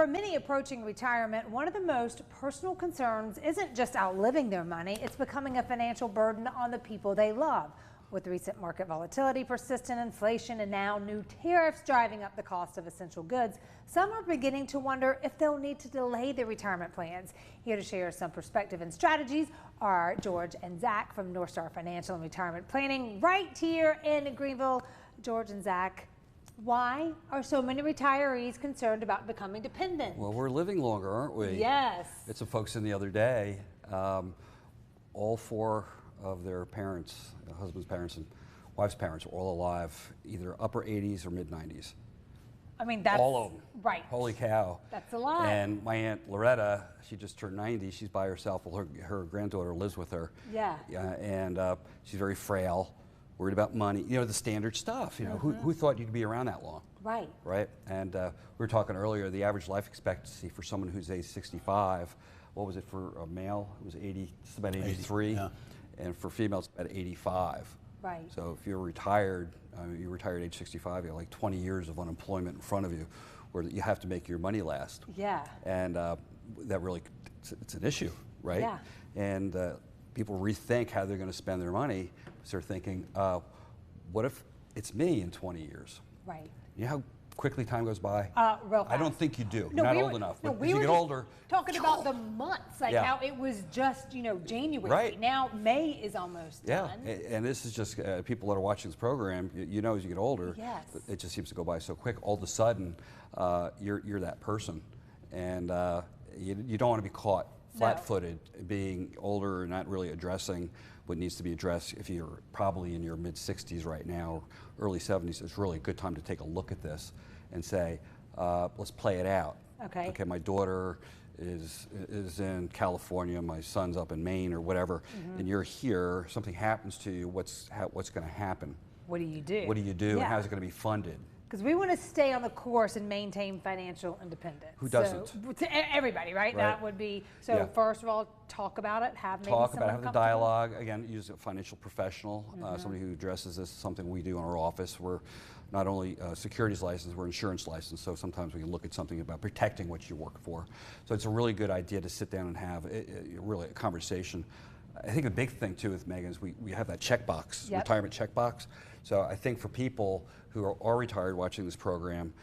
For many approaching retirement, one of the most personal concerns isn't just outliving their money, it's becoming a financial burden on the people they love. With recent market volatility, persistent inflation, and now new tariffs driving up the cost of essential goods, some are beginning to wonder if they'll need to delay their retirement plans. Here to share some perspective and strategies are George and Zach from Northstar Financial and Retirement Planning right here in Greenville. George and Zach, why are so many retirees concerned about becoming dependent? Well, we're living longer, aren't we? Yes. It's some folks in the other day, all four of their parents, husband's parents and wife's parents, are all alive, either upper 80s or mid 90s. I mean, that's all of them. Right. Holy cow. That's a lot. And my Aunt Loretta, she just turned 90. She's by herself. Well, her granddaughter lives with her. Yeah. And she's very frail, worried about money. You know, the standard stuff. You know, who thought you'd be around that long? Right. Right. And we were talking earlier, the average life expectancy for someone who's age 65, what was it for a male? It was 80, just about 83. 80, yeah. And for females, about 85. Right. So if you're retired, you're retired age 65, you have like 20 years of unemployment in front of you where you have to make your money last. Yeah. And that really, it's an issue, right? Yeah. And people rethink how they're going to spend their money. So they're thinking, what if it's me in 20 years? Right. You know how quickly time goes by? Real fast. I don't think you do. No, You're not old enough. No, but as you get older, talking about the months, like how it was just, January. Right. Now May is almost done. And this is just people that are watching this program. You know, as you get older, yes, it just seems to go by so quick. All of a sudden, you're that person, and you don't want to be caught flat-footed, being older and not really addressing what needs to be addressed. If you're probably in your mid-60s right now, or early 70s, it's really a good time to take a look at this and say, let's play it out. Okay. Okay, my daughter is in California, my son's up in Maine or whatever, and you're here, something happens to you, what's going to happen? What do you do? What do you do, and how's it going to be funded? Because we want to stay on the course and maintain financial independence. Who doesn't? So, to everybody, right? That would be, first of all, talk about it, have the dialogue. Again, use a financial professional, somebody who addresses this, something we do in our office. We're not only securities licensed, we're insurance licensed, so sometimes we can look at something about protecting what you work for. So it's a really good idea to sit down and have really a conversation. I think the big thing too with Megan is we have that checkbox, retirement checkbox. So I think for people who are retired watching this program,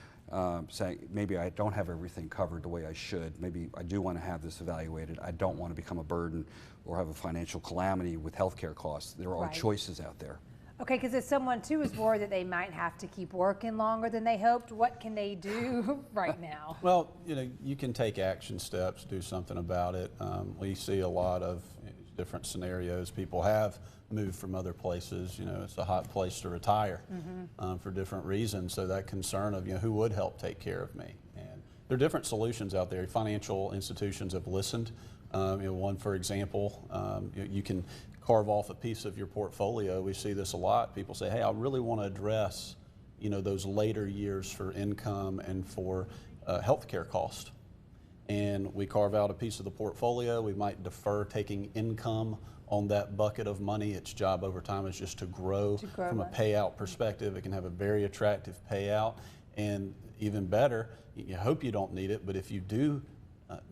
saying maybe I don't have everything covered the way I should, maybe I do want to have this evaluated, I don't want to become a burden or have a financial calamity with healthcare costs. There are choices out there. Okay, because if someone too is worried that they might have to keep working longer than they hoped, what can they do right now? Well, you can take action steps, do something about it. We see a lot of different scenarios. People have moved from other places. It's a hot place to retire for different reasons. So that concern of who would help take care of me, and there are different solutions out there. Financial institutions have listened. One, for example, you can carve off a piece of your portfolio. We see this a lot. People say, hey, I really want to address those later years for income and for healthcare cost. And we carve out a piece of the portfolio. We might defer taking income on that bucket of money. Its job over time is just to grow from a payout perspective. It can have a very attractive payout, and even better, you hope you don't need it, but if you do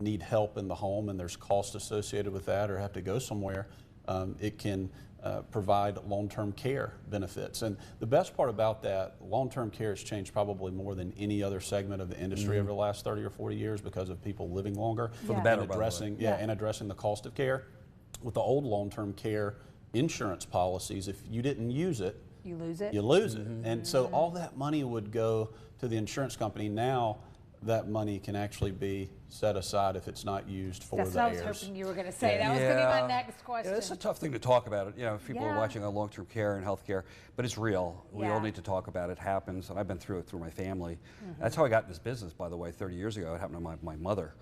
need help in the home and there's cost associated with that or have to go somewhere, it can provide long-term care benefits. And the best part about that, long-term care has changed probably more than any other segment of the industry over the last 30 or 40 years because of people living longer. For the better, and addressing the cost of care. With the old long-term care insurance policies, if you didn't use it, you lose it. You lose it. And so all that money would go to the insurance company. Now that money can actually be set aside if it's not used for the heirs. That's what I was hoping you were going to say. That was going to be my next question. It's a tough thing to talk about. If people are watching on long-term care and healthcare, but it's real. We all need to talk about it. It happens, and I've been through it through my family. That's how I got in this business, by the way, 30 years ago. It happened to my mother,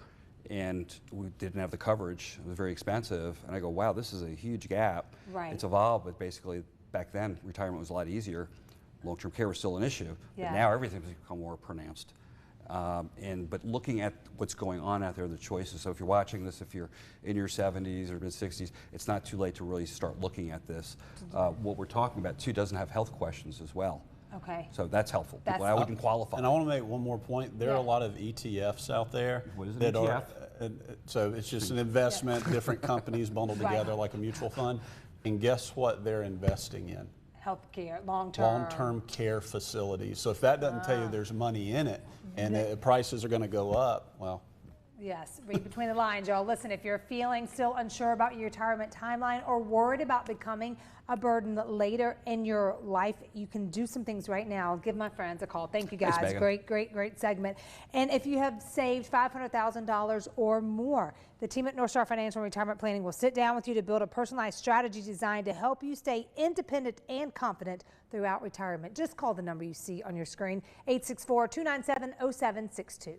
and we didn't have the coverage. It was very expensive, and I go, wow, this is a huge gap. Right. It's evolved, but basically back then, retirement was a lot easier. Long-term care was still an issue, but now everything's become more pronounced. But looking at what's going on out there, the choices. So if you're watching this, if you're in your 70s or mid-60s, it's not too late to really start looking at this. What we're talking about too doesn't have health questions as well. Okay. So that's helpful. People That's- that wouldn't qualify. And I want to make one more point. There are a Yeah. lot of ETFs out there. What is an that ETF? So it's just an investment, different companies bundled Right. together like a mutual fund. And guess what they're investing in? Healthcare, long-term. Long-term care facilities. So if that doesn't tell you there's money in it and the prices are going to go up, well, Yes, read between the lines, y'all. Listen, if you're feeling still unsure about your retirement timeline or worried about becoming a burden later in your life, you can do some things right now. Give my friends a call. Thank you, guys. Thanks, Megan. Great segment. And if you have saved $500,000 or more, the team at Northstar Financial and Retirement Planning will sit down with you to build a personalized strategy designed to help you stay independent and confident throughout retirement. Just call the number you see on your screen, 864-297-0762.